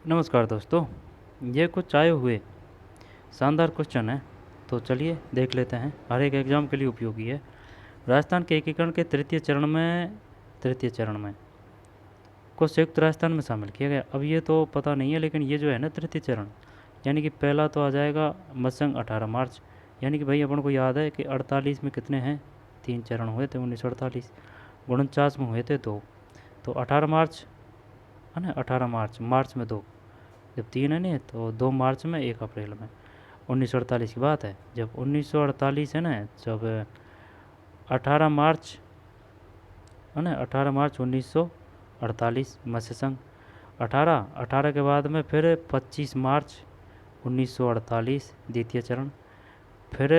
नमस्कार दोस्तों। ये कुछ आए हुए शानदार क्वेश्चन है, तो चलिए देख लेते हैं। हर एक एग्जाम के लिए उपयोगी है। राजस्थान के एकीकरण के तृतीय चरण में को संयुक्त राजस्थान में शामिल किया गया। अब ये तो पता नहीं है, लेकिन ये जो है ना तृतीय चरण, यानी कि पहला तो आ जाएगा मत्संग 18 मार्च। यानी कि भाई अपन को याद है कि 48 में कितने हैं, 3 चरण हुए थे 1948। 49 में हुए थे 2, तो 18 मार्च है ना। 18 मार्च, मार्च में 2, जब 3 है ना तो 2 मार्च में 1 अप्रैल में। 1948 की बात है, जब 1948 है ना, जब 18 मार्च है ना, 18 मार्च 1948 मत्स्य संघ। 18 के बाद में फिर 25 मार्च 1948 द्वितीय चरण। फिर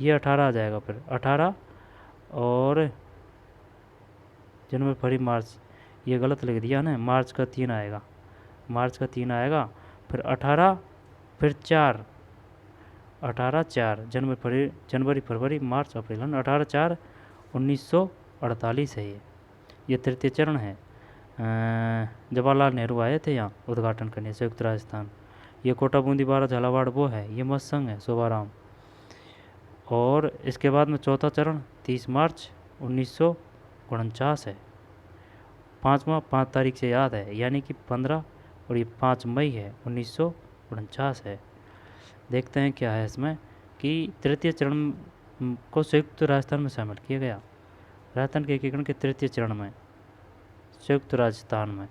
ये 18 आ जाएगा, फिर 18 और जनवरी फरवरी मार्च, ये गलत लिख दिया ना, मार्च का 3 आएगा, मार्च का 3 आएगा। फिर 18, फिर 4, 18/4 जनवरी फरवरी मार्च अप्रैल, 18/4/1948 है ये तृतीय चरण है। जवाहरलाल नेहरू आए थे यहाँ उद्घाटन करने संयुक्त राजस्थान। ये कोटा बूंदी बारा झालावाड़ वो है, ये मत्संग है शोभाराम। और इसके बाद में चौथा चरण 30 मार्च 1949 है। 5 तारीख से याद है, यानी कि 15, और ये 5 मई है 1949 है। देखते हैं क्या है इसमें, कि तृतीय चरण को संयुक्त राजस्थान में शामिल किया गया। राजस्थान के एकीकरण के तृतीय चरण में संयुक्त राजस्थान में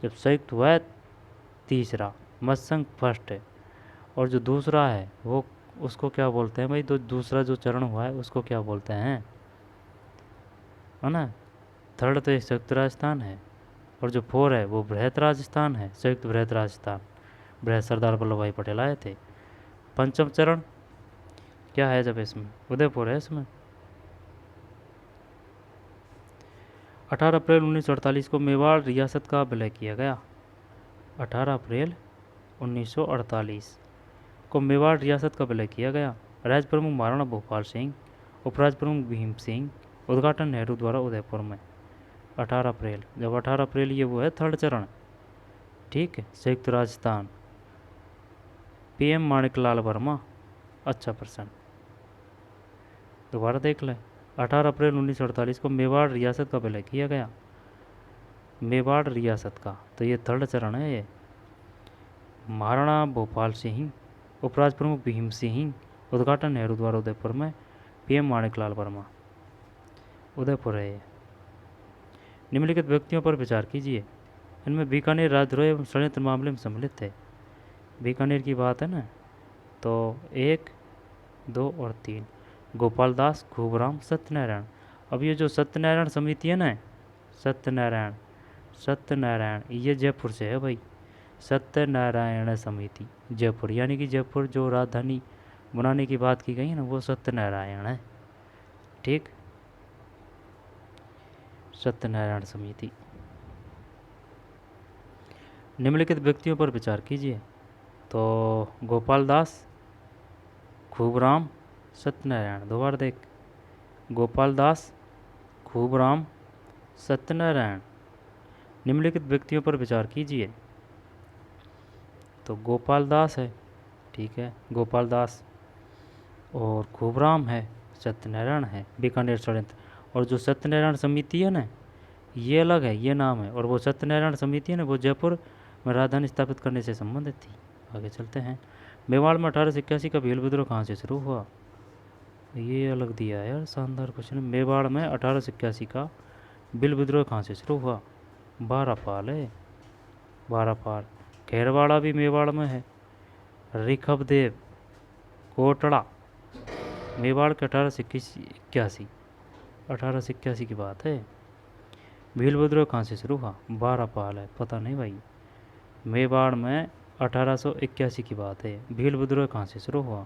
जब संयुक्त हुआ है, तीसरा मत्संग फर्स्ट है, और जो दूसरा है वो उसको क्या बोलते हैं भाई, तो दूसरा जो चरण हुआ है उसको क्या बोलते हैं, है ना। थर्ड तो एक संयुक्त राजस्थान है, और जो 4 है वो बृहत राजस्थान है, संयुक्त बृहत राजस्थान। बृहत सरदार वल्लभ भाई पटेल आए थे। पंचम चरण क्या है, जब इसमें उदयपुर है इसमें। 18 अप्रैल 1948 को मेवाड़ रियासत का विलय किया गया। 18 अप्रैल 1948 को मेवाड़ रियासत का विलय किया गया। राज्य प्रमुख महाराणा भूपाल सिंह, उपराज्य प्रमुख भीम सिंह, उद्घाटन नेहरू द्वारा उदयपुर में। 18 अप्रैल, जब 18 अप्रैल ये वो है थर्ड चरण, ठीक है, संयुक्त राजस्थान। पीएम माणिकलाल वर्मा, अच्छा प्रश्न, दोबारा देख लें। 18 अप्रैल 1948 को मेवाड़ रियासत का विलय किया गया। मेवाड़ रियासत का, तो ये थर्ड चरण है ये। महाराणा भोपाल सिंह, उपराज्य प्रमुख भीम सिंह, उद्घाटन नेहरू द्वारा उदयपुर में। पीएम माणिकलाल वर्मा, उदयपुर है ये। निम्नलिखित व्यक्तियों पर विचार कीजिए, इनमें बीकानेर राजद्रोह एवं षड्यंत्र मामले में सम्मिलित थे। बीकानेर की बात है ना, तो 1, 2 और 3 गोपाल दास, खूबराम, सत्यनारायण। अब ये जो सत्यनारायण समिति है ना, सत्यनारायण ये जयपुर से है भाई। सत्यनारायण समिति जयपुर, यानी कि जयपुर जो राजधानी बनाने की बात की गई है ना, वो सत्यनारायण है, ठीक। सत्यनारायण समिति। निम्नलिखित व्यक्तियों पर विचार कीजिए, तो गोपाल दास, खूबराम, सत्यनारायण। दोबारा देख, गोपाल दास, खूबराम, सत्यनारायण। निम्नलिखित व्यक्तियों पर विचार कीजिए, तो गोपाल दास है, ठीक है, गोपाल दास, और खूबराम है, सत्यनारायण है, बीकानेर षड्यंत्र। और जो सत्यनारायण समिति है ना, ये अलग है, ये नाम है, और वो सत्यनारायण समिति है ना, वो जयपुर में राजधानी स्थापित करने से संबंधित थी। आगे चलते हैं। मेवाड़ में 1881 का भील विद्रोह कहाँ से शुरू हुआ, ये अलग दिया है यार, शानदार क्वेश्चन। मेवाड़ में 1881 का भील विद्रोह कहाँ से शुरू हुआ, बारापाल है, बारापाल। खेरवाड़ा भी मेवाड़ में है। ऋखबदेव, कोटड़ा, मेवाड़ के 1881 की बात है। भील विद्रोह कहाँ से शुरू हुआ, बारापाल है, पता नहीं भाई। मेवाड़ में 1881 की बात है। भील विद्रोह कहाँ से शुरू हुआ,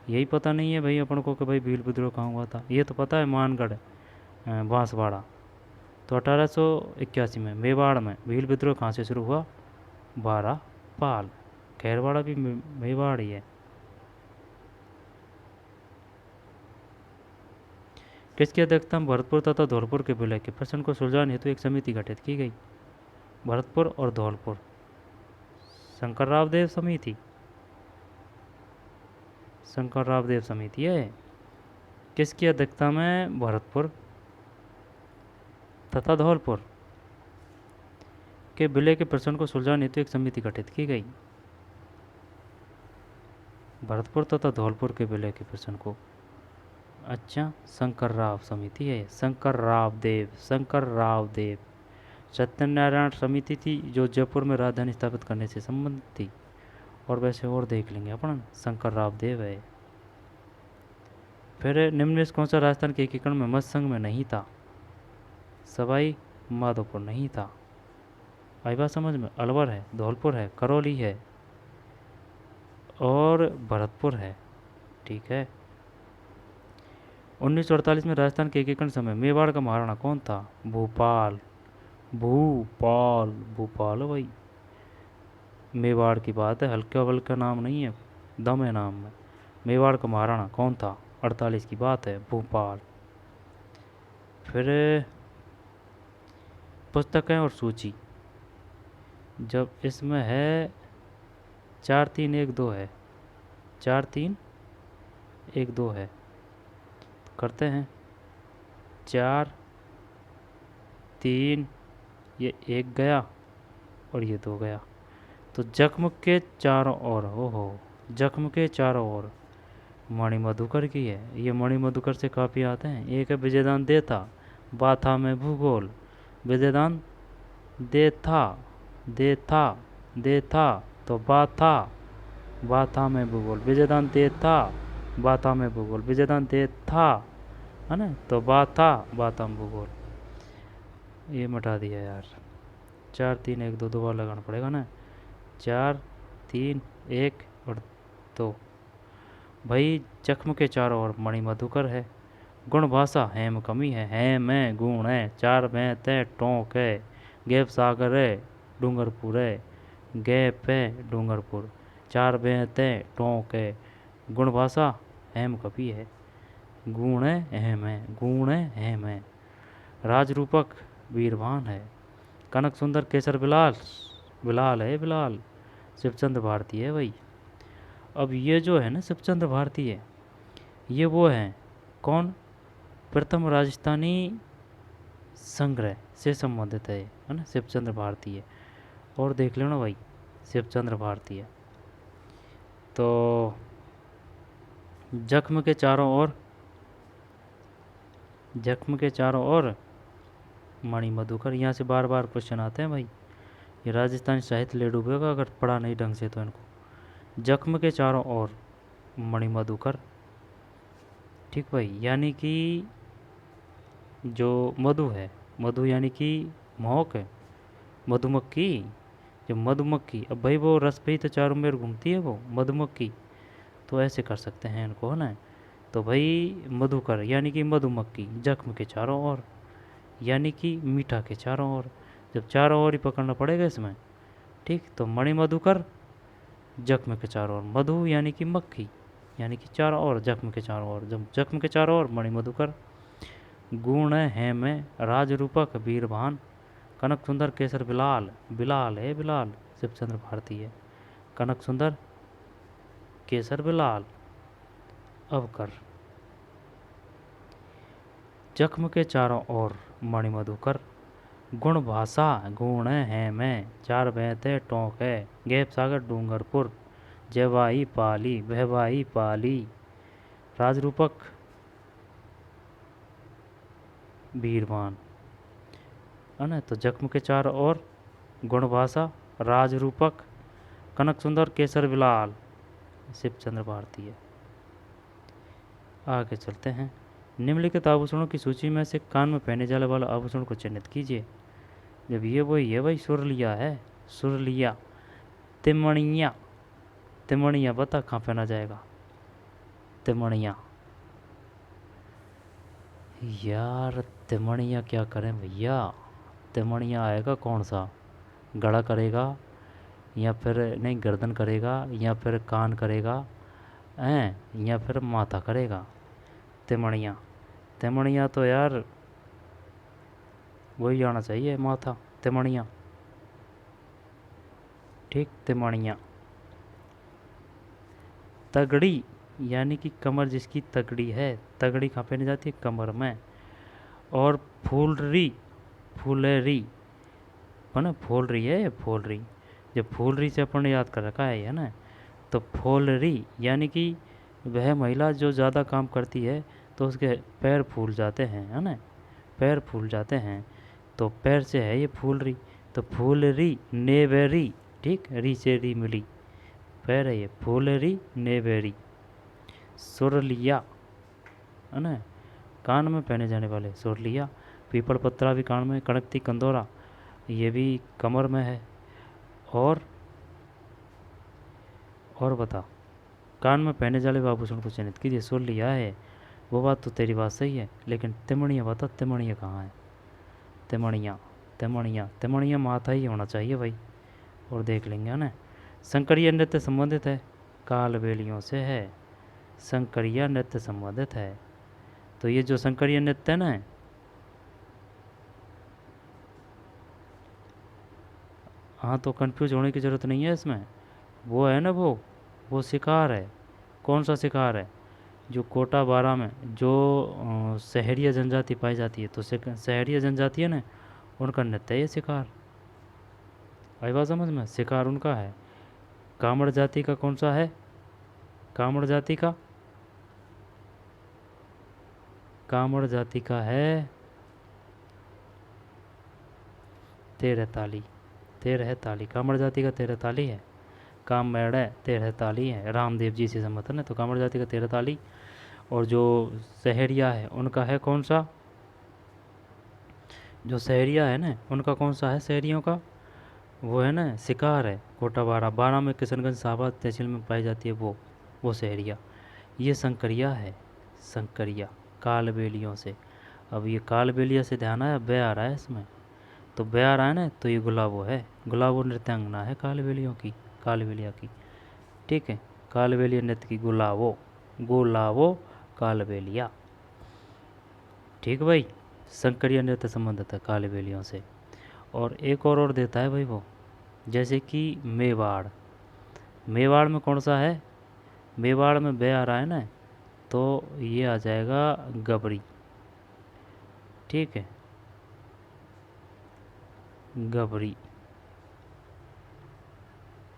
यही पता नहीं है भाई अपन को कि भाई भील विद्रोह कहाँ हुआ था। ये तो पता है मानगढ़, बांसवाड़ा। तो 1881 में मेवाड़ में भील विद्रोह कहाँ से शुरू हुआ, बारापाल। खैरवाड़ा भी मेवाड़ ही है। किसकी अध्यक्षता में भरतपुर तथा धौलपुर के विलय के प्रश्न को सुलझाने हेतु एक समिति गठित की गई। भरतपुर और धौलपुर, शंकरराव देव समिति, शंकरराव देव समिति है। किसकी अध्यक्षता में? भरतपुर तथा धौलपुर के विलय के प्रश्न को सुलझाने हेतु एक समिति गठित की गई। भरतपुर तथा धौलपुर के विलय के प्रश्न को, अच्छा, शंकरराव समिति है। शंकरराव देव सत्यनारायण समिति थी जो जयपुर में राजधानी स्थापित करने से संबंधित थी। और वैसे और देख लेंगे अपन, शंकरराव देव है। फिर निम्न में कौन सा राजस्थान के एकीकरण में मध्य संघ में नहीं था? सवाई माधोपुर नहीं था। आई बात समझ में? अलवर है, धौलपुर है, करौली है और भरतपुर है। ठीक है। 1948 में राजस्थान के एकीकरण समय मेवाड़ का महाराणा कौन था? भूपाल भाई। मेवाड़ की बात है, हल्का वल्का नाम नहीं है, दम है नाम में। मेवाड़ का महाराणा कौन था? 48 की बात है, भूपाल। फिर पुस्तकें और सूची, जब इसमें है 4 3 1 2 है, 4 3 1 2 है, तो करते हैं 4 3, ये 1 गया और ये 2 गया, तो जख्म के चारों ओर, जख्म के चारों ओर मणि मधुकर की है। ये मणि मधुकर से काफ़ी आते हैं। एक है विजयदान देथा, बाथा में भूगोल, विजयदान देथा तो बाथा में भूगोल, विजयदान देथा बाथा में भूगोल, विजयदान देथा है ना, तो बाथा में भूगोल। ये मिटा दिया यार, 4 3 1 2 दो बार लगाना पड़ेगा ना, 4 3 1 और 2। भाई जख्म के चारों ओर मणि मधुकर है। गुण भाषा हेम कमी है मैं गुण है, 4 में तय टोंक है, गैप सागर है डूंगरपुर है, गैप है डूंगरपुर, 4 में तय टोंक है। गुण भाषा हेम कभी है, गुण है हेम है। राजरूपक वीरभान है। कनक सुंदर केसर बिलाल शिवचंद्र भारती है भाई। अब ये जो है ना शिवचंद्र भारती है, ये वो हैं कौन? प्रथम राजस्थानी संग्रह से संबंधित है ना, शिवचंद्र भारती है। और देख लो ना भाई, शिवचंद्र भारती है। तो जख्म के चारों ओर मणि मधुकर, यहाँ से बार बार क्वेश्चन आते हैं भाई। ये राजस्थानी साहित्य ले डूबेगा अगर पढ़ा नहीं ढंग से तो इनको। जख्म के चारों ओर मणि मधुकर, ठीक भाई। यानी कि जो मधु है, मधु यानी कि महक है, मधुमक्खी, जो मधुमक्खी, अब भाई वो रस पे ही तो चारों मेर घूमती है वो मधुमक्खी, तो ऐसे कर सकते हैं इनको, है ना। तो भाई मधुकर यानी कि मधुमक्खी, जख्म के चारों ओर यानी कि मीठा के चारों ओर, जब चारों ओर ही पकड़ना पड़ेगा इसमें, ठीक। तो मणि मधुकर जख्म के चारों ओर, मधु यानी कि मक्खी यानी कि चारों ओर, जख्म के चारों ओर, जब जख्म के चारों ओर मणि मधुकर। गुण है में राजरूपक वीरभान, कनक सुंदर केसर बिलाल है बिलाल शिवचंद्र भारती है। कनक सुंदर केसर बिलाल। अब कर जख्म के चारों ओर मणि मधुकर। गुण भाषा गुण है में, 4 बेहते टोंक है, गैप सागर डूंगरपुर, जवाई पाली वहवाई पाली, राजरूपक वीरवान, है ना। तो जख्म के चारों ओर गुण भाषा राजरूपक, कनक सुंदर केसर बिलाल शिवचंद्र भारती है। आगे चलते हैं। निम्नलिखित आभूषणों की सूची में से कान में पहने जाने वाला आभूषण को चिन्हित कीजिए। जब ये भाई सुरलिया है, सुरलिया। तिमणिया बता कहाँ पहना जाएगा? तिमणिया यार, तिमणिया क्या करें भैया? तिमणिया आएगा कौन सा? गला करेगा या फिर नहीं गर्दन करेगा या फिर कान करेगा हैं या फिर माथा करेगा? तिमणिया तो यार वही आना चाहिए, माथा तिमणिया। ठीक, तिमणिया। तगड़ी यानी कि कमर जिसकी तगड़ी है, तगड़ी कहाँ पहनी जाती है, कमर में। और फूलरी, फूलरी ना, फूल रही है, फूल रही, जब फूल रही से अपन ने याद कर रखा है ना, तो फूलरी यानी कि वह महिला जो ज़्यादा काम करती है तो उसके पैर फूल जाते हैं, है ना, पैर फूल जाते हैं, तो पैर से है ये फूल रही, तो फूलरी नेवेरी, ठीक, री से री मिली, पैर है ये, फूलरी नेवेरी। सुरलिया, है ना, कान में पहने जाने वाले, सुरलिया। पीपल पत्रा भी कान में, कड़कती कंदोरा ये भी कमर में है। और बता, कान में पहने जाने आभूषण को चिन्हित कीजिए, सुन लिया है, वो बात तो तेरी बात सही है, लेकिन तिमणिया बता, तिमणिया कहाँ है, तिमणिया, तिमणिया, तिमणिया माथा ही होना चाहिए भाई, और देख लेंगे, है ना। शंकरीय नृत्य संबंधित है, कालबेलियों से है, शंकरीय नृत्य संबंधित है। तो ये जो शंकरीय नृत्य है ना, हाँ, तो कंफ्यूज होने की ज़रूरत नहीं है इसमें, वो है ना, वो शिकार है। कौन सा शिकार है, जो कोटा बारा में जो शहरीय जनजाति पाई जाती है, तो शहरीय जनजाति है ना, उनका नृत्य है ये शिकार। आई बात समझ में, शिकार उनका है। कामड़ जाति का कौन सा है, कामड़ जाति का, कामड़ जाति का है तेरह ताली, तेरह ताली, कामड़ जाति का तेरह ताली है। काम मेड़ है, तेरह ताली है, रामदेव जी से संबंधन है, तो कामड़ जाति का तेरह ताली। और जो शहरिया है उनका है कौन सा, जो शहरिया है ना उनका कौन सा है, शहरियों का वो है ना शिकार है, कोटा बारा, बारा में किशनगंज साहबाद तहसील में पाई जाती है वो शहरिया। ये शंकरिया है, शंकरिया, कालबेलियों से। अब ये कालबेलिया से ध्यान आया, बे आ रहा है इसमें, तो बे आ रहा है ना, तो ये गुलाबो है, गुलाबो नृत्यांगना है कालबेलियों की, कालबेलिया की, ठीक है, कालबेलिया नृत्य की गुलाबो, गुलाबो कालबेलिया, ठीक भाई। शंकरिया नृत्य संबंधित है कालबेलियों से। और एक और देता है भाई वो, जैसे कि मेवाड़, मेवाड़ में कौन सा है, मेवाड़ में बे आ रहा है ना, तो ये आ जाएगा गबरी, ठीक है, गबरी,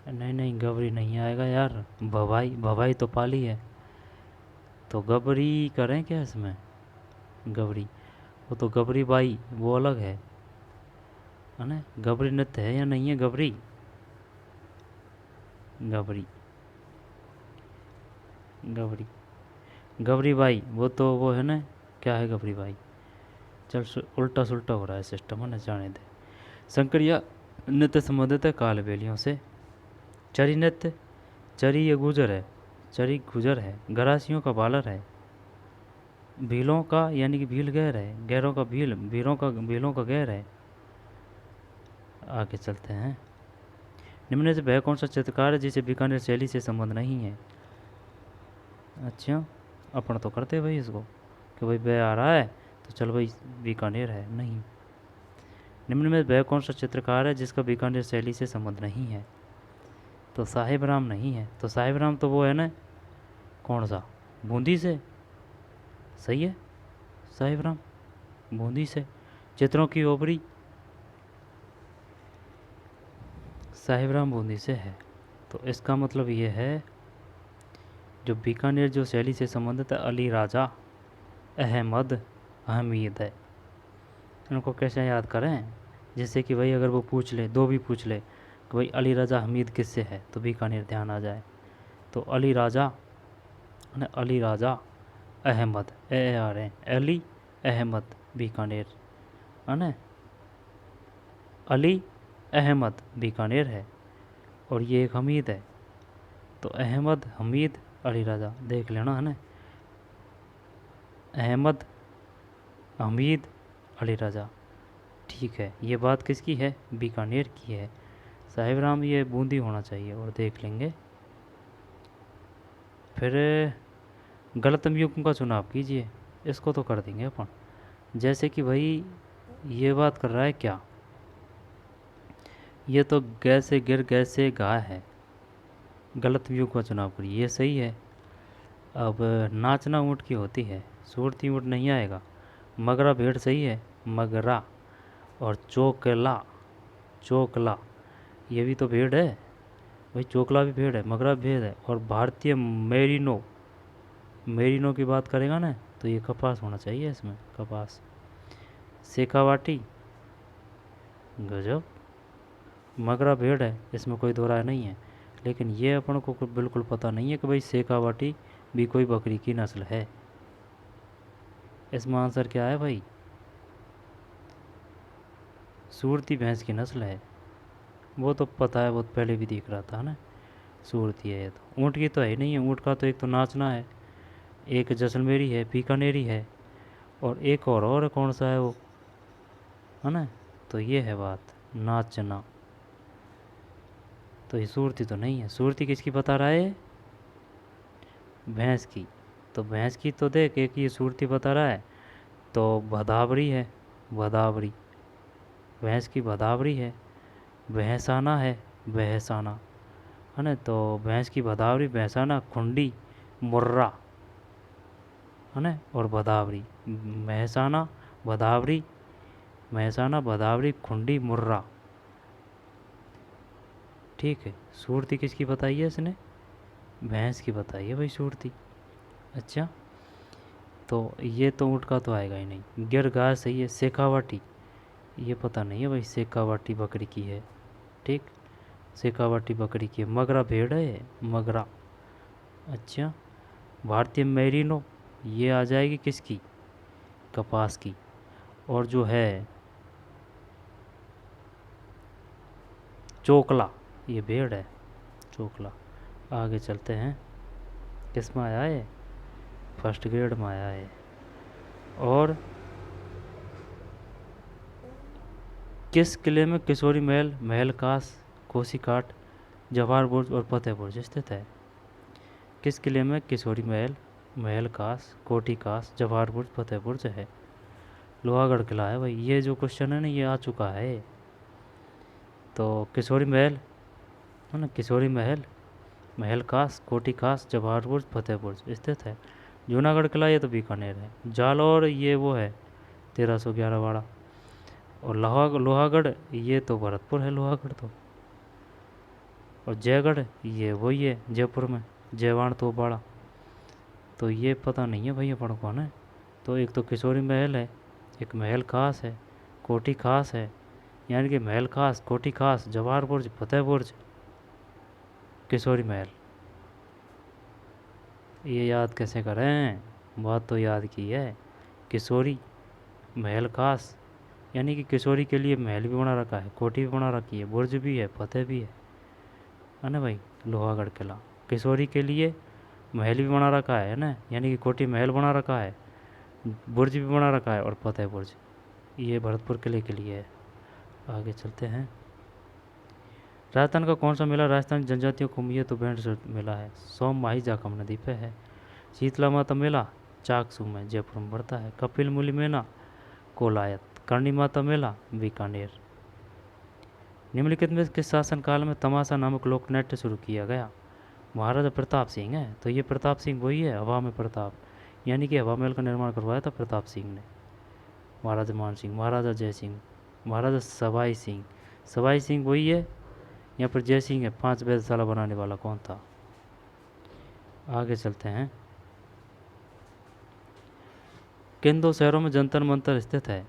नहीं नहीं गबरी नहीं आएगा यार, भवाई, भवाई तो पाली है, तो गबरी करें क्या इसमें, गबरी, वो तो गबरी बाई वो अलग है ना, गबरी नृत्य है या नहीं है गबरी, गबरी, गबरी, गबरी बाई वो तो वो है ना, क्या है गबरी बाई, चल उल्टा सुल्टा हो रहा है सिस्टम, है ना, जाने दे। शंकरिया नृत्य संबंधित है कालबेलियों से। चरी नृत्य, चरी ये गुजर है, चरी गुजर है, गरासियों का बालर है, भीलों का यानी कि भील गैर है, गैरों का भील, भीलों का गैर है। आगे चलते हैं। निम्न से वह कौन सा चित्रकार है जिसे बीकानेर शैली से संबंध नहीं है, अच्छा, अपन तो करते भाई इसको कि भाई वह आ रहा है तो चल भाई बीकानेर है, नहीं। निम्न में वह कौन सा चित्रकार है जिसका बीकानेर शैली से संबंध नहीं है, तो साहिब राम नहीं है, तो साहिब राम तो वो है ना, कौन सा, बूंदी से, सही है, साहिब राम बूंदी से। चित्रों की ओबरी, साहिब राम बूंदी से है, तो इसका मतलब ये है जो बीकानेर जो शैली से संबंधित है, अली राजा अहमद हमीद है। इनको कैसे याद करें, जैसे कि भाई अगर वो पूछ ले, दो भी पूछ ले कि भाई अली राजा हमीद किससे है, तो बीकानेर ध्यान आ जाए, तो अली राजा, अली राजा अहमद, ए आ रहे हैं, अली अहमद बीकानेर, है ना, अली अहमद बीकानेर है, और ये एक हमीद है, तो अहमद हमीद अली राजा देख लेना, है ना, अहमद हमीद अली राजा, ठीक है। ये बात किसकी है, बीकानेर की है। साहिब राम ये बूंदी होना चाहिए, और देख लेंगे। फिर गलतम युग्म का चुनाव कीजिए, इसको तो कर देंगे अपन। जैसे कि भाई ये बात कर रहा है क्या, ये तो गैसे गिर गैसे गा है, गलत व्यू का चुनाव करिए, ये सही है। अब नाचना ऊँट की होती है, सूरती ऊँट नहीं आएगा। मगरा भेड़ सही है, मगरा। और चोकला, चोकला ये भी तो भेड़ है भाई, चोकला भी भेड़ है, मगरा भी भेड़ है। और भारतीय मेरिनो, मेरिनो की बात करेगा ना तो ये कपास होना चाहिए इसमें, कपास। शेखावाटी, गजब। मगरा भेड़ है, इसमें कोई दो राय नहीं है। लेकिन ये अपन को बिल्कुल पता नहीं है कि भाई शेखावाटी भी कोई बकरी की नस्ल है। इसमें आंसर क्या है भाई, सूरती भैंस की नस्ल है। वो तो पता है, वो तो पहले भी दिख रहा था ना, सूरती है ये तो। ऊँट की तो है ही नहीं है, ऊँट का तो एक तो नाचना है, एक जैसलमेरी है, बीकानेरी है, और एक और है, कौन सा है वो, है ना। तो ये है बात, नाचना। तो ये सूरती तो नहीं है। सूरती किसकी बता रहा है, भैंस की। तो भैंस की तो देख, एक ये सूरती बता रहा है, तो भदावरी है, भदावरी। भैंस की भदावरी है। भैंसाना है, भैंसाना, है ना। तो भैंस की भदावरी, भैंसाना, खुंडी, मुर्रा, है ना। और भदावरी, महसाना, भदावरी, महसाना, भदावरी, खुंडी, मुर्रा। ठीक है। सूरती किसकी बताई है इसने, भैंस की बताई है भाई सूरती। अच्छा, तो ये तो ऊँट का तो आएगा ही नहीं। गिर गाय सही है। शेखावाटी, ये पता नहीं है भाई, शेखावाटी बकरी की है। ठीक, शेखावाटी बकरी की है। मगरा भेड़ है, मगरा। अच्छा, भारतीय मेरिनो, ये आ जाएगी किसकी, कपास की। और जो है चोकला, ये भेड़ है, चोकला। आगे चलते हैं, किस में आया है, फर्स्ट ग्रेड में आया है। और किस किले में किशोरी महल, महल कास, कोसीकाट, जवाहर बुर्ज और फतेह बुर्ज स्थित है। किस किले में किशोरी महल, महल कास, कोठी कास, जवाहर बुर्ज, फतेह बुर्ज है। लोहागढ़ किला है भाई। ये जो क्वेश्चन है ना, ये आ चुका है। तो किशोरी महल, है ना, किशोरी महल, महल खास, कोठी खास, जवाहर बुर्ज, फतेह बुर्ज स्थित है। जूनागढ़ किला ये तो बीकानेर है। जालौर ये वो है 1311 वाला। और लोहागढ़ ये तो भरतपुर है, लोहागढ़ तो। और जयगढ़ ये वही है जयपुर में, जयवाण तोपवाड़ा। तो ये पता नहीं है भाई अपन को ना। तो एक तो किशोरी महल है, एक महल खास है, कोठी खास है, यानी कि महल खास, कोठी खास, जवाहर बुर्ज, फतेह बुर्ज, किशोरी महल। ये याद कैसे करें, बात तो याद की है। किशोरी, महल खास, यानी कि किशोरी के लिए महल भी बना रखा है, कोठी भी बना रखी है, बुर्ज भी है, फतेह भी है ना भाई। लोहागढ़ किला किशोरी के लिए महल भी बना रखा है ना, यानी कि कोठी महल बना रखा है, बुर्ज भी बना रखा है, और फतेह बुर्ज। ये भरतपुर किले के लिए है। आगे चलते हैं। राजस्थान का कौन सा मेला राजस्थान जनजातियों को, ये तो बैंड से मेला है, सोम माही जाखम नदी पे है। शीतला माता मेला चाकसू में, जयपुर में पड़ता है। कपिल मुनि मेला कोलायत। करणी माता मेला बीकानेर। निम्नलिखित में किस शासनकाल में तमाशा नामक लोक नाट्य शुरू किया गया। महाराजा प्रताप सिंह है। तो ये प्रताप सिंह वही है, हवा में प्रताप, यानी कि हवा महल का निर्माण करवाया था प्रताप सिंह ने। महाराजा मान सिंह, महाराजा जय सिंह, महाराजा सवाई सिंह। सवाई सिंह वही है, यहाँ पर जय सिंह है। 5 वेधशाला बनाने वाला कौन था। आगे चलते हैं। किन 2 शहरों में जंतर मंतर स्थित है।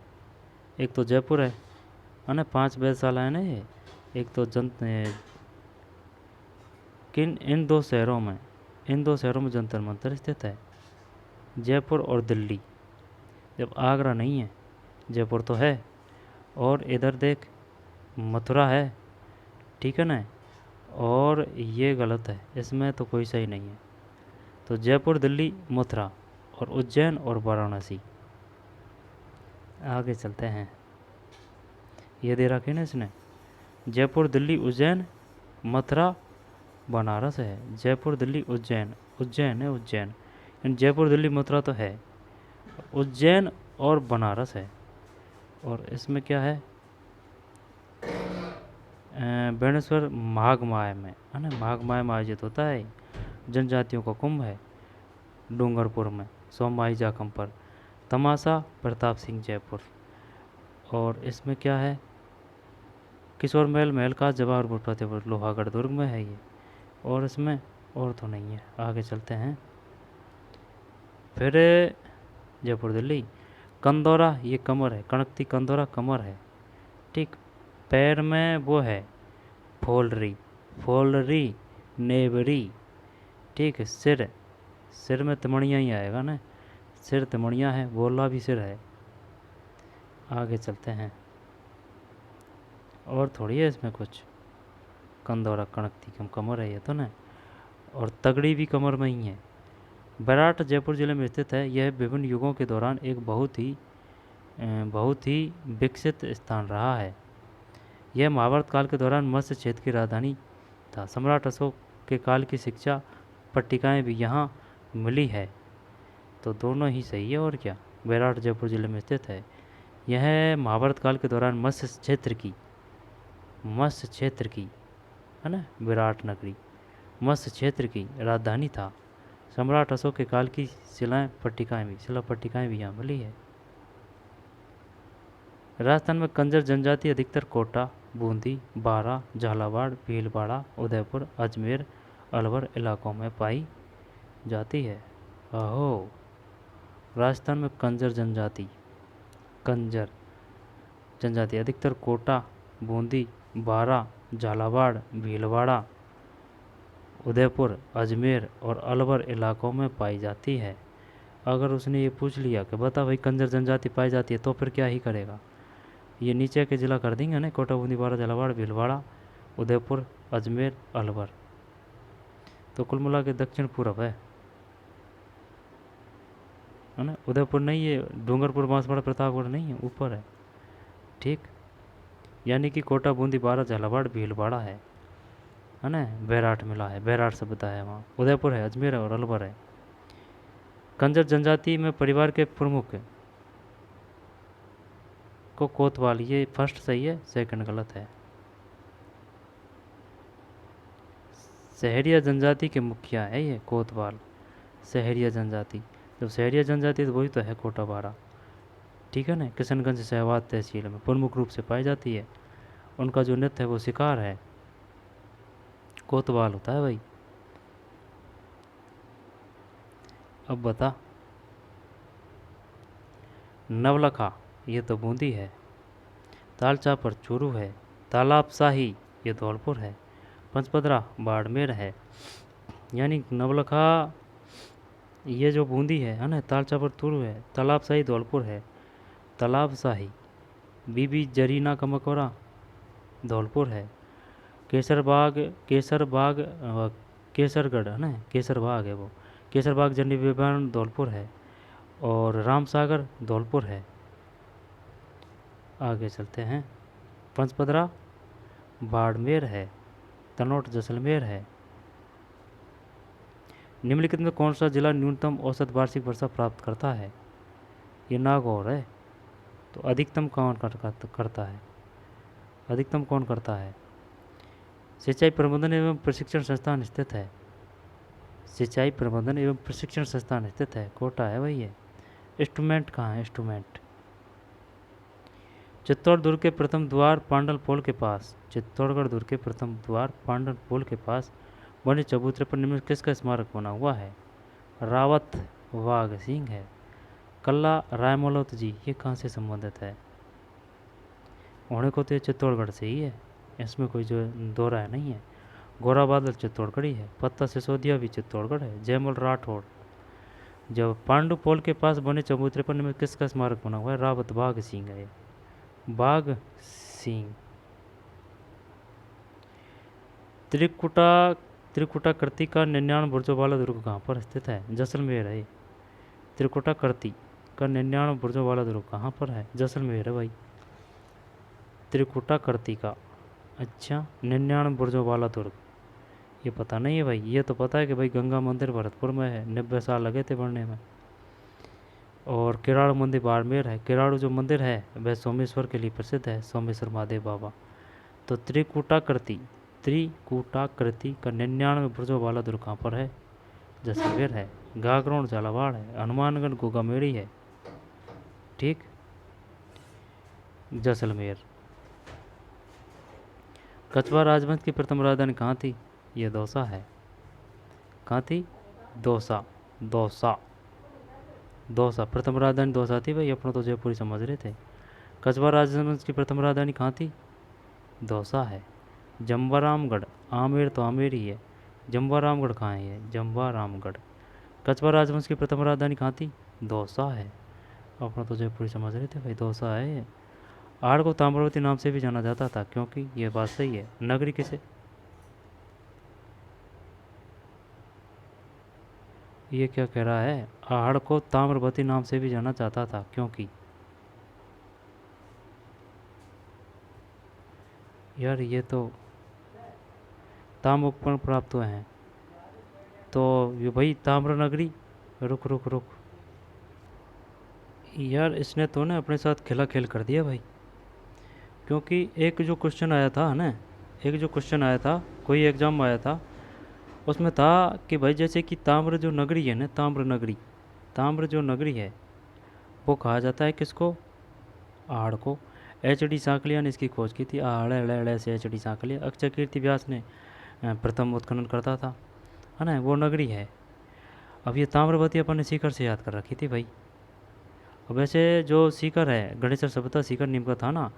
एक तो जयपुर है ना, 5 वेधशाला है ना ये। एक तो किन इन 2 शहरों में, इन 2 शहरों में जंतर मंतर स्थित है, जयपुर और दिल्ली। जब आगरा नहीं है, जयपुर तो है। और इधर देख, मथुरा है, ठीक है ना। और ये गलत है, इसमें तो कोई सही नहीं है। तो जयपुर, दिल्ली, मथुरा, और उज्जैन और वाराणसी। आगे चलते हैं। ये दे रखे ना इसने, जयपुर, दिल्ली, उज्जैन, मथुरा, बनारस है। जयपुर, दिल्ली, उज्जैन, उज्जैन है, उज्जैन। जयपुर, दिल्ली, मथुरा तो है, उज्जैन और बनारस है। और इसमें क्या है, बेणेश्वर माघमाह में, है ना, माघमाह में आयोजित होता है। जनजातियों का कुंभ है डूंगरपुर में, सोमवाई जाकम पर। तमाशा प्रताप सिंह जयपुर। और इसमें क्या है, किशोर महल, महल का जवाहरपुर फतेहपुर, लोहागढ़ दुर्ग में है ये। और इसमें और तो नहीं है, आगे चलते हैं। फिर जयपुर दिल्ली। कंदौरा ये कमर है, कणकती कंदौरा कमर है, ठीक। पैर में वो है फोलरी, फोलरी नेवरी, ठीक है। सिर, सिर में तिमणिया ही आएगा ना, सिर तिमणिया है, बोला भी सिर है। आगे चलते हैं, और थोड़ी है इसमें कुछ। कंदौरा कणकती कमर है ये तो ना, और तगड़ी भी कमर में ही है। बैराट जयपुर जिले में स्थित है। यह विभिन्न युगों के दौरान एक बहुत ही विकसित स्थान रहा है। यह महाभारत काल के दौरान मत्स्य क्षेत्र की राजधानी था। सम्राट अशोक के काल की शिक्षा पट्टिकाएं भी यहाँ मिली है। तो दोनों ही सही है, और क्या। बैराट जयपुर जिले में स्थित है। यह महाभारत काल के दौरान मत्स्य क्षेत्र की, है ना, विराट नगरी मत्स्य क्षेत्र की राजधानी था। सम्राट अशोक के काल की शिला पट्टिकाएं भी यहाँ मिली है। राजस्थान में कंजर जनजाति अधिकतर कोटा, बूंदी, बारा, झालावाड़, भीलवाड़ा, उदयपुर, अजमेर, अलवर इलाकों में पाई जाती है। आहो, राजस्थान में कंजर जनजाति अधिकतर कोटा, बूंदी, बारा, झालावाड़, भीलवाड़ा, उदयपुर, अजमेर और अलवर इलाकों में पाई जाती है। अगर उसने ये पूछ लिया कि बता भाई कंजर जनजाति पाई जाती है, तो फिर क्या ही करेगा, ये नीचे के जिला कर देंगे ना, कोटा, बूंदी, बारा, झालावाड़, भीलवाड़ा, उदयपुर, अजमेर, अलवर। तो कुल मिला के दक्षिण पूर्व है ना। उदयपुर नहीं है, डूंगरपुर, बांसवाड़ा, प्रतापगढ़ नहीं है, ऊपर है, ठीक। यानी कि कोटा, बूंदी, बारा, झालावाड़, भीलवाड़ा है ना। बैराट मिला है, बैराट सभ्यता है वहाँ। उदयपुर है, अजमेर है और अलवर है। कंजर जनजाति में परिवार के प्रमुख को कोतवाल, ये फर्स्ट सही है, सेकंड गलत है। सहरिया जनजाति के मुखिया है ये कोतवाल, सहरिया जनजाति। जब सहरिया जनजाति तो वही तो है कोटा बारा, ठीक है ना। किशनगंज सहवाद तहसील में प्रमुख रूप से पाई जाती है। उनका जो नृत्य है वो शिकार है, कोतवाल होता है भाई। अब बता, नवलखा ये तो बूंदी है। तालचापर चूरू है। तालाब शाही ये धौलपुर है। पंचपदरा बाड़मेर है। यानी नवलखा ये जो बूंदी है ना, तालचापर चूरू है, तालाब शाही धौलपुर है। तालाब शाही बीबी जरीना का मकबरा धौलपुर है। केसरगढ़ है ना, केसरबाग है वो, केसरबाग जंडी विमान धौलपुर है। और रामसागर धौलपुर है। आगे चलते हैं, पंचपदरा बाड़मेर है। तनोट जैसलमेर है। निम्नलिखित में कौन सा जिला न्यूनतम औसत वार्षिक वर्षा प्राप्त करता है। ये नागौर है। तो अधिकतम कौन करता है, अधिकतम कौन करता है। सिंचाई प्रबंधन एवं प्रशिक्षण संस्थान स्थित है। सिंचाई प्रबंधन एवं प्रशिक्षण संस्थान स्थित है, कोटा है भाई ये। इंस्ट्रूमेंट कहाँ है, इंस्ट्रूमेंट। चित्तौड़ दुर्ग के प्रथम द्वार पांडल पोल के पास, चित्तौड़गढ़ दुर्ग के प्रथम द्वार पांडल पोल के पास बने चबूतरे पर निम्न किसका स्मारक बना हुआ है। रावत वाघ सिंह है। कल्ला रायमलोत जी ये कहाँ से संबंधित है। होने को तो ये चित्तौड़गढ़ से ही है, इसमें कोई जो दो राय नहीं है। गोरा बादल चित्तौड़गढ़ी है। पत्ता सिसोदिया भी चित्तौड़गढ़ है। जयमल राठौड़। जब पांडु पोल के पास बने चबूतरे पर निम्न किसका स्मारक बना हुआ है। रावत बाघ सिंह है, बाघ सिंह। त्रिकुटाकृति का 99 बुर्जों वाला दुर्ग कहाँ पर स्थित है। जैसलमेर है। त्रिकुटाकृति का 99 बुर्जों वाला दुर्ग कहाँ पर है। जैसलमेर है भाई। त्रिकुटाकृति का, अच्छा, 99 बुर्जों वाला दुर्ग ये पता नहीं है भाई। ये तो पता है कि भाई गंगा मंदिर भरतपुर में है, 90 साल लगे थे बनने में। और किराड़ू मंदिर बाड़मेर है। किराड़ू जो मंदिर है वह सोमेश्वर के लिए प्रसिद्ध है, सोमेश्वर महादेव बाबा। तो त्रिकूटाकृति का 99 बुर्जों वाला दुर्ग कहाँ पर है? जैसलमेर है। गागरोन झालावाड़ है। हनुमानगढ़ गोगामेड़ी है। ठीक, जैसलमेर। कछवार राजवंश की प्रथम राजधानी कहाँ थी? ये दौसा है। कहाँ थी? दौसा। प्रथम राजधानी दौसा थी भाई, अपना तो जयपुरी समझ रहे थे। कछवार राजवंश की प्रथम राजधानी कहाँ थी? दौसा है। जम्वारामगढ़, आमेर तो आमेर ही है, जम्वारामगढ़ कहाँ है? जम्वारामगढ़। कछवार राजवंश की प्रथम राजधानी कहाँ थी? दौसा है। अपना तो जयपुरी समझ रहे थे भाई, दौसा है। आड़ को ताम्रवती नाम से भी जाना जाता था, क्योंकि ये बात सही है। नगरी किसे? ये क्या कह रहा है? आहड़ को ताम्रवती नाम से भी जाना जाता था, क्योंकि यार ये तो ताम उपकरण प्राप्त हुए हैं, तो ये भाई ताम्र नगरी। रुक रुक रुक यार, इसने तो ना अपने साथ खिला खेल कर दिया भाई, क्योंकि एक जो क्वेश्चन आया था ना, कोई एग्ज़ाम में आया था, उसमें था कि भाई जैसे कि ताम्र जो नगरी है ना, ताम्र जो नगरी है वो कहा जाता है किसको? आहड़ को। HD सांकलिया ने इसकी खोज की थी। आहड़ से HD सांकलिया। अक्षय कीर्ति व्यास ने प्रथम उत्खनन करता था, है ना, वो नगरी है। अब ये ताम्रवती अपन ने सीकर से याद कर रखी थी भाई। अब वैसे जो सीकर है, गणेशर सभ्यता सीकर नीम का था ना,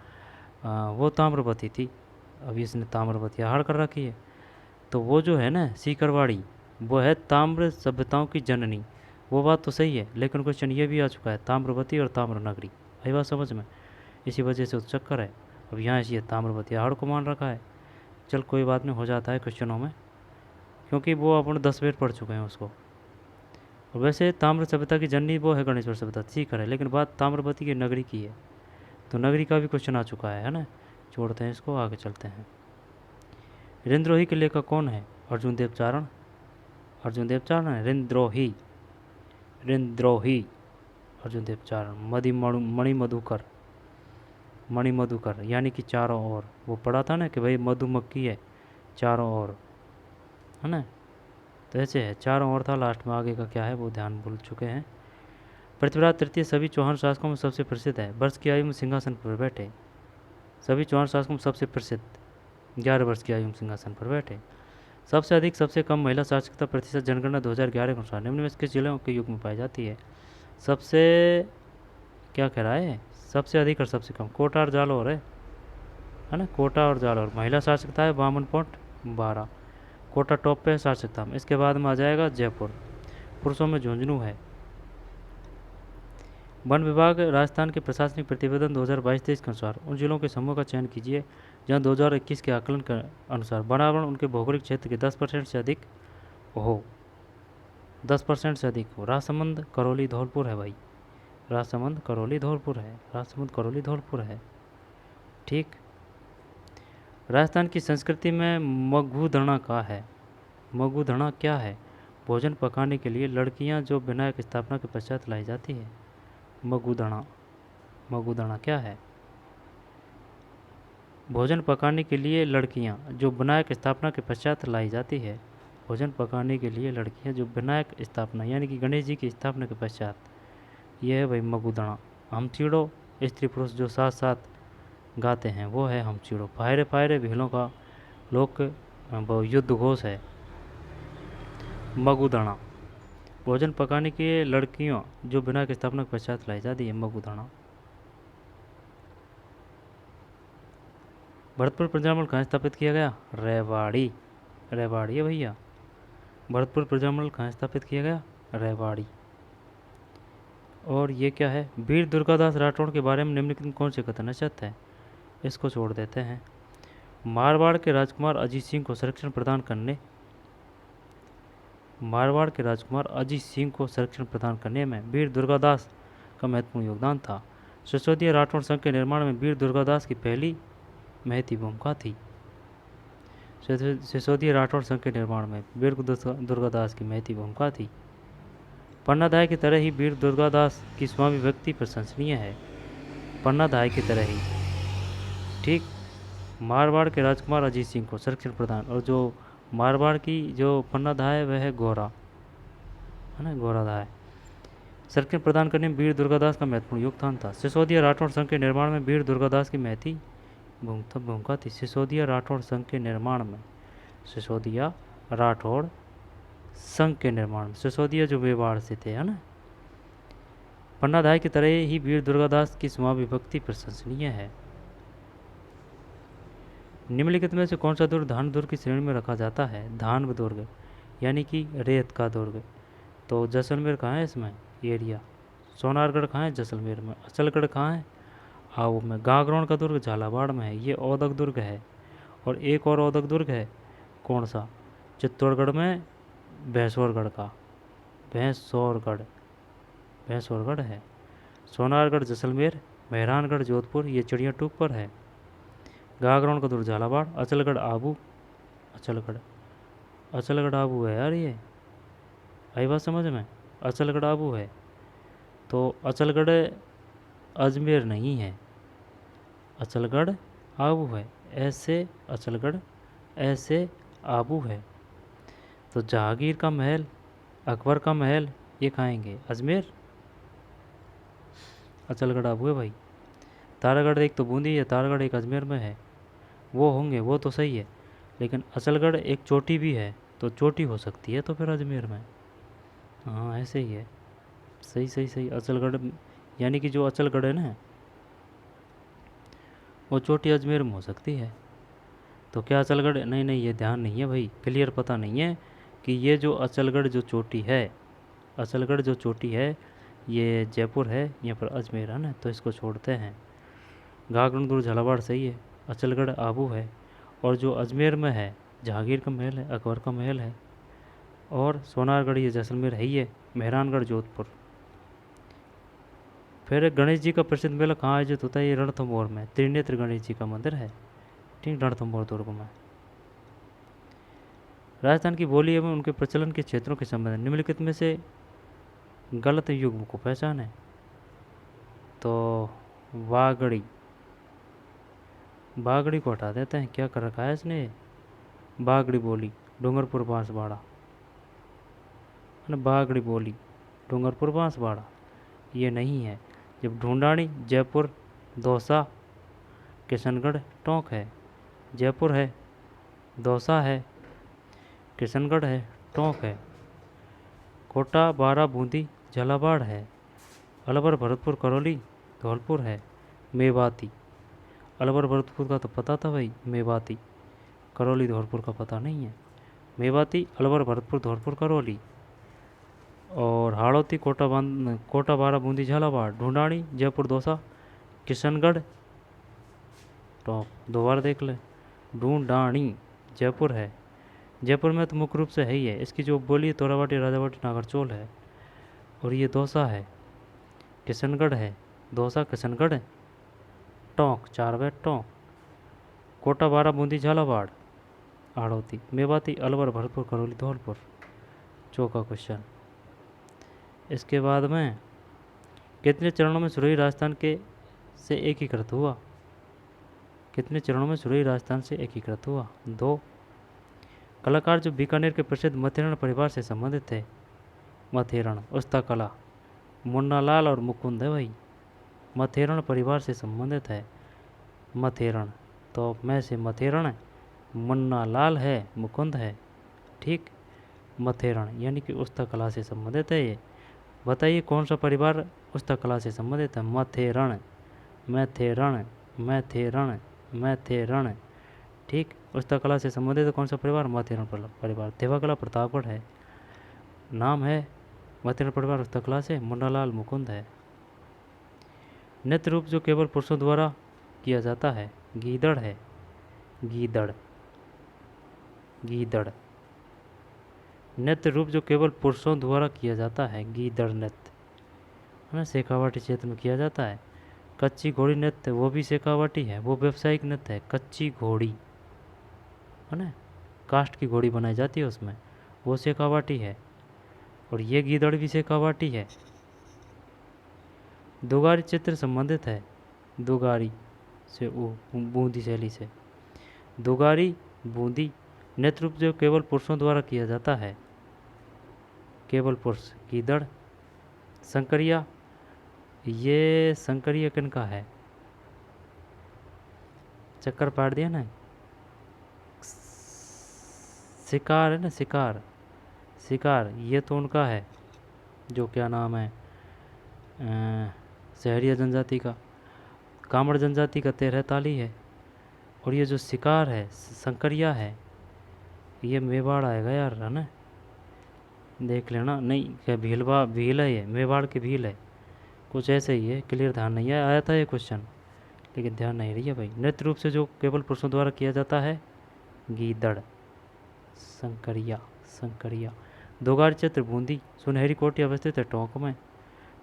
वो ताम्रवती थी। अब इसने ताम्रवती आहड़ कर रखी है, तो वो जो है ना सीकरवाड़ी, वो है ताम्र सभ्यताओं की जननी। वो बात तो सही है, लेकिन क्वेश्चन ये भी आ चुका है, ताम्रवती और ताम्र नगरी। आई बात समझ में? इसी वजह से तो चक्कर है। अब यहाँ ये ताम्रवती आहड़ को मान रखा है। चल कोई बात नहीं, हो जाता है क्वेश्चनों में, क्योंकि वो अपन 10 बार पढ़ चुके हैं उसको। और वैसे ताम्र सभ्यता की जननी वो है गणेश्वर सभ्यता, सीकर है, लेकिन बात ताम्रवती की नगरी की है, तो नगरी का भी क्वेश्चन आ चुका है ना। छोड़ते हैं इसको, आगे चलते हैं। रिंद्रोही के लेखक कौन है? अर्जुन देव चारण है। रिंद्रोही अर्जुन देव चारण। मणिमधुकर यानी कि चारों ओर। वो पढ़ा था ना कि भाई मधुमक्खी है चारों ओर, है ना, तो ऐसे है, चारों ओर था, लास्ट में आगे का क्या है वो ध्यान भूल चुके हैं। पृथ्वीराज तृतीय सभी चौहान शासकों में सबसे प्रसिद्ध है। वर्ष की आयु में सिंहासन पर बैठे। सभी चौहान शासकों में सबसे प्रसिद्ध, 11 वर्ष की आयु में सिंहासन पर बैठे। सबसे अधिक सबसे कम महिला साक्षरता प्रतिशत जनगणना 2011 के अनुसार निम्न में किस जिलों के युग में पाई जाती है? सबसे क्या कह रहा है? सबसे अधिक और सबसे कम कोटा और जालौर है ना, कोटा और जालौर। महिला साक्षरता है 52.12, कोटा टॉप पे है साक्षरता में। इसके बाद में आ जाएगा जयपुर। पुरुषों में झुंझुनू है। वन विभाग राजस्थान के प्रशासनिक प्रतिवेदन 2022-23 के अनुसार उन जिलों के समूह का चयन कीजिए जहां 2021 के आकलन के अनुसार वनावरण उनके भौगोलिक क्षेत्र के 10% से अधिक हो। 10% से अधिक हो। राजसमंद, करौली, धौलपुर है भाई। राजसमंद, करौली, धौलपुर है। ठीक। राजस्थान की संस्कृति में मगुधणा का है। मगुधणा क्या है? भोजन पकाने के लिए लड़कियां जो विनायक स्थापना के पश्चात लाई जाती है। मगुधणा क्या है? भोजन पकाने के लिए लड़कियां जो विनायक स्थापना के पश्चात लाई जाती है। भोजन पकाने के लिए लड़कियां जो विनायक स्थापना यानी कि गणेश जी की स्थापना के पश्चात, यह है भाई मगुधणा। हमचीड़ो, स्त्री पुरुष जो साथ साथ गाते हैं वो है हमचीड़ो। फायरे फायरे भीलों का लोक युद्ध घोष है मगुधणा। भोजन पकाने के लिए लड़कियों जो विनायक स्थापना के पश्चात लाई जाती है, मगुधणा। भरतपुर प्रजामंडल कहाँ स्थापित किया गया? रेवाड़ी है भैया। भरतपुर प्रजामंडल कहाँ स्थापित किया गया? रेवाड़ी। और ये क्या है? वीर दुर्गादास राठौड़ के बारे में निम्नलिखित कौन से कथन सत्य है? इसको छोड़ देते हैं। मारवाड़ के राजकुमार अजीत सिंह को संरक्षण प्रदान करने में वीर दुर्गादास का महत्वपूर्ण योगदान था। सिसोदिया राठौड़ संघ के निर्माण में वीर दुर्गादास की पहली महती भूमिका थी। सिसोदिया राठौड़ संघ के निर्माण में वीर दुर्गादास की महती भूमिका थी। पन्नाधाय की तरह ही वीर दुर्गादास की स्वामी व्यक्ति प्रशंसनीय है। पन्नाधाय की तरह ही। ठीक। मारवाड़ के राजकुमार अजीत सिंह को संरक्षण प्रदान। और जो मारवाड़ की जो पन्नाधा है वह है गोरा, है ना, गोराधा है। संरक्षण प्रदान करने में वीर दुर्गादास का महत्वपूर्ण योगदान था। सिसोदिया राठौड़ संघ के निर्माण में वीर दुर्गादास की महती भूमिका थी। सिसोदिया राठौड़ संघ के निर्माण में, सिसोदिया राठौड़ संघ के निर्माण में, सिसोदिया जो मेवाड़ से थे, है ना। पन्नाधाय की तरह ही वीर दुर्गादास की समाविभक्ति प्रशंसनीय है। निम्नलिखित में से कौन सा दुर्ग धान दुर्ग की श्रेणी में रखा जाता है? धानव दुर्ग, यानी कि रेत का दुर्ग। तो जैसलमेर कहाँ है इसमें? एरिया। सोनारगढ़ कहाँ है? जैसलमेर में। अचलगढ़ कहाँ है? आऊ में। गागरोन का दुर्ग झालावाड़ में है, ये औदक दुर्ग है। और एक और औदक दुर्ग है, कौन सा? चित्तौड़गढ़ में भैंसौरगढ़ का, भैंसौरगढ़ है। सोनारगढ़ जैसलमेर, मेहरानगढ़ जोधपुर, ये चिड़िया टूक पर है। गागरोन का दुर्ग झालावाड़। अचलगढ़ आबू, अचलगढ़ आबू है यार, ये आई बात समझ में? अचलगढ़ आबू है। तो अचलगढ़ अजमेर नहीं है, अचलगढ़ आबू है। ऐसे अचलगढ़, ऐसे आबू है। तो जहांगीर का महल, अकबर का महल, ये खाएंगे अजमेर, अचलगढ़ आबू है भाई। तारागढ़ एक तो बूंदी है, तारागढ़ एक अजमेर में है, वो होंगे, वो तो सही है। लेकिन अचलगढ़ एक चोटी भी है, तो चोटी हो सकती है तो फिर अजमेर में। हाँ ऐसे ही है, सही सही सही। अचलगढ़ यानी कि जो अचलगढ़ है ना, वो चोटी अजमेर में हो सकती है। तो क्या अचलगढ़? नहीं नहीं, ये ध्यान नहीं है भाई, क्लियर पता नहीं है कि ये जो अचलगढ़ जो चोटी है, अचलगढ़ जो चोटी है ये जयपुर है या फिर अजमेर है ना, तो इसको छोड़ते हैं। गागरोन दुर्ग झालावाड़ सही है, अचलगढ़ आबू है। और जो अजमेर में है जहांगीर का महल है, अकबर का महल है। और सोनारगढ़ ये जैसलमेर है ही है, मेहरानगढ़ जोधपुर। फिर गणेश जी का प्रसिद्ध मेला कहाँ आयोजित होता है? ये रणथंभौर में, त्रिनेत्र गणेश जी का मंदिर है, ठीक, रणथंभौर दुर्ग में। राजस्थान की बोली एवं उनके प्रचलन के क्षेत्रों के संबंध निम्नलिखित में से गलत युग्म को पहचाने। तो वागड़ी, बागड़ी को हटा देते हैं, क्या कर रखा है इसने? बागड़ी बोली डूंगरपुर बांसवाड़ा, है ना, बागड़ी बोली डूंगरपुर बांसवाड़ा, ये नहीं है। जब ढूंढानी जयपुर, दौसा, किशनगढ़ टोंक है, जयपुर है, दौसा है, किशनगढ़ है, टोंक है। कोटा, बारा, बूंदी, झालावाड़ है। अलवर, भरतपुर, करौली, धौलपुर है। मेवाती, अलवर भरतपुर का तो पता था भाई, मेवाती। करौली धौलपुर का पता नहीं है। मेवाती, अलवर, भरतपुर, धौलपुर, करौली। और हाड़ौती, कोटा, बारा, बूंदी, झालावाड़। ढूंढानी, जयपुर, दौसा, किशनगढ़ टोंक। दो बार देख ले। ढूंढानी जयपुर है, जयपुर में तो मुख्य रूप से है ही है। इसकी जो बोली तोरावाटी, राजावाटी, नागरचोल है। और ये दौसा है, किशनगढ़ है, दौसा, किशनगढ़, टोंक, 4 बार टोंक। कोटा, बारा, बूंदी, झालावाड़, हाड़ौती, मेवाती, अलवर, भरतपुर, करौली, धौलपुर। चौथा क्वेश्चन। इसके बाद में कितने चरणों में सुरई राजस्थान के से एकीकृत हुआ? कितने चरणों में सुरई राजस्थान से एकीकृत हुआ? 2। कलाकार जो बीकानेर के प्रसिद्ध मथेरण परिवार से संबंधित थे, मथेरण, उस्ता कला, मुन्नालाल और मुकुंद है भाई। मथेरण परिवार से संबंधित है मथेरण, तो मैं से मथेरण, मुन्नालाल है, मुकुंद है, ठीक। मथेरण यानी कि उस्ता कला से संबंधित है ये। बताइए कौन सा परिवार उस्ता कला से संबंधित है? मथेरण, मैथेरण, मैथेरण, मैथेरण, ठीक। उस्ता कला से संबंधित कौन सा परिवार? मथेरण परिवार। देवाकला प्रतापगढ़ है, नाम है मथेरण परिवार। उस्ता कला से मुन्नालाल, मुकुंद है। नृत्य रूप जो केवल पुरुषों द्वारा किया जाता है, गीदड़ है, गीदड़, गीदड़। नृत्य रूप जो केवल पुरुषों द्वारा किया जाता है, गीदड़ नृत्य, है ना, शेखावाटी क्षेत्र में किया जाता है। कच्ची घोड़ी नृत्य, वो भी शेखावाटी है, वो व्यावसायिक नृत्य है। कच्ची घोड़ी, है ना, कास्ट की घोड़ी बनाई जाती है उसमें, वो शेखावाटी है। और ये गीदड़ भी शेखावाटी है। दुगारी चित्र संबंधित है, दुगारी से बूंदी शैली से। दुगारी बूंदी नेतृत्व जो केवल पुरुषों द्वारा किया जाता है, केवल पुरुष। गीदड़, संकरिया, ये संकरिया किनका है? चक्कर पाट दिया ना। शिकार है ना, शिकार, शिकार ये तो उनका है जो क्या नाम है शहरिया जनजाति का। कामड़ जनजाति का 13 ताली है। और ये जो शिकार है संकरिया है ये मेवाड़ आएगा यार, है ना, देख लेना। नहीं क्या भीलवा भील है, ये मेवाड़ की भील है, कुछ ऐसे ही है, क्लियर ध्यान नहीं है। आया था ये क्वेश्चन लेकिन ध्यान नहीं रही है भाई। नित्य रूप से जो केवल पुरुषों द्वारा किया जाता है, गीदड़, संकरिया, संकरिया। दोगार चित्र बूंदी सुनहरी कोटी अवस्थित है टोंक में।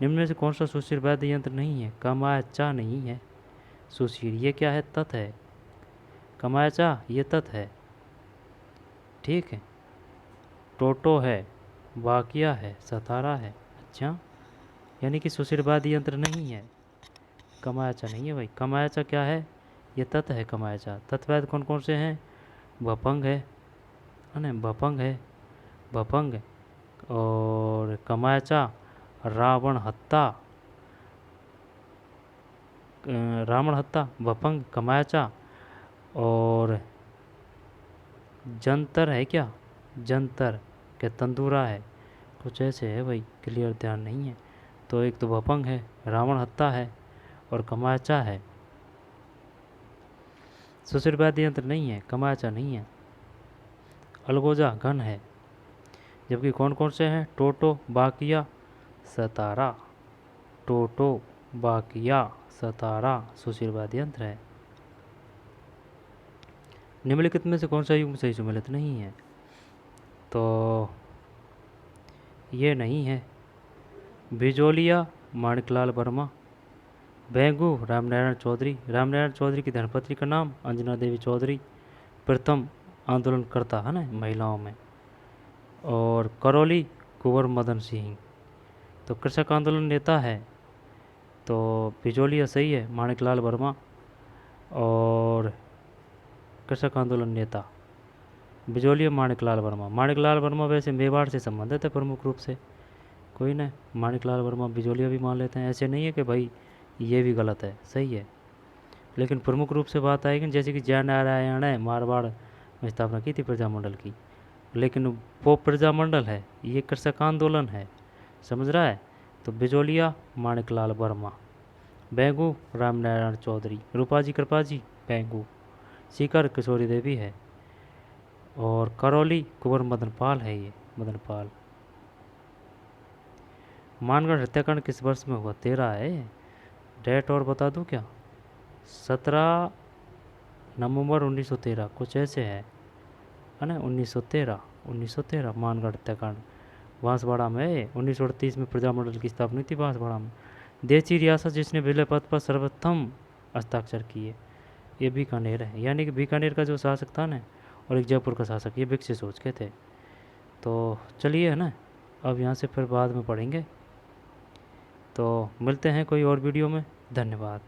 निम्न में से कौन सा सुशील वाद्य यंत्र नहीं है? कमाचा नहीं है, सुशील ये क्या है? तत् है। कमाचा ये तत् है, ठीक है। टोटो है, वाकिया है, सतारा है। अच्छा, यानी कि सुशील वाद्य यंत्र नहीं है, कमाचा नहीं है भाई। कमाचा क्या है? ये तत् है कमाचा। तत्वैध कौन कौन से हैं? भपंग है ना, भपंग है, भपंग। और कमाचा, रावण हत्ता, रावण हत्ता, भपंग, कमाचा। और जंतर है क्या? जंतर के तंदूरा है, कुछ ऐसे है भाई, क्लियर ध्यान नहीं है। तो एक तो भपंग है, रावण हत्ता है और कमाचा है। सुशील वाद्य यंत्र नहीं है, कमाचा नहीं है। अलगोजा घन है। जबकि कौन कौन से हैं? टोटो, बाकिया, सतारा। टोटो, बाकिया, सतारा सुशील वाद्य यंत्र है। निम्नलिखित में से कौन सा युग्म सही सम्मिलित नहीं है? तो ये नहीं है। बिजोलिया माणिकलाल वर्मा, बेंगू रामनारायण चौधरी। रामनारायण चौधरी की धर्मपत्नी का नाम अंजना देवी चौधरी, प्रथम आंदोलनकर्ता है ना महिलाओं में। और करौली कुंवर मदन सिंह, तो कृषक आंदोलन नेता है। तो बिजोलिया सही है, माणिकलाल वर्मा। और कृषक आंदोलन नेता बिजोलिया माणिकलाल वर्मा। माणिकलाल वर्मा वैसे मेवाड़ से संबंधित है प्रमुख रूप से, कोई ना माणिकलाल वर्मा बिजोलिया भी मान लेते हैं। ऐसे नहीं है कि भाई ये भी गलत है, सही है। लेकिन प्रमुख रूप से बात आएगी जैसे कि जयनारायण है, मारवाड़ में स्थापना की थी प्रजामंडल की, लेकिन वो प्रजामंडल है, ये कृषक आंदोलन है, समझ रहा है। तो बिजोलिया माणिकलाल वर्मा, बेंगू रामनारायण चौधरी, रूपाजी कृपाजी बेंगू, सीकर किशोरी देवी है। और करौली कुंवर मदन पाल है, ये मदन पाल। मानगढ़ हत्याकांड किस वर्ष में हुआ? 13 है। डेट और बता दूं क्या? 17 नवंबर 1913, कुछ ऐसे है ना। 1913 मानगढ़ हत्याकांड बांसवाड़ा में। 1938 में प्रजामंडल की स्थापना थी बांसवाड़ा में। देशी रियासत जिसने विलय पथ पर सर्वप्रथम हस्ताक्षर किए, ये बीकानेर है। यानी कि बीकानेर का जो शासक था ना और एक जयपुर का शासक, ये विकसित सोच के थे। तो चलिए है ना, अब यहाँ से फिर बाद में पढ़ेंगे। तो मिलते हैं कोई और वीडियो में। धन्यवाद।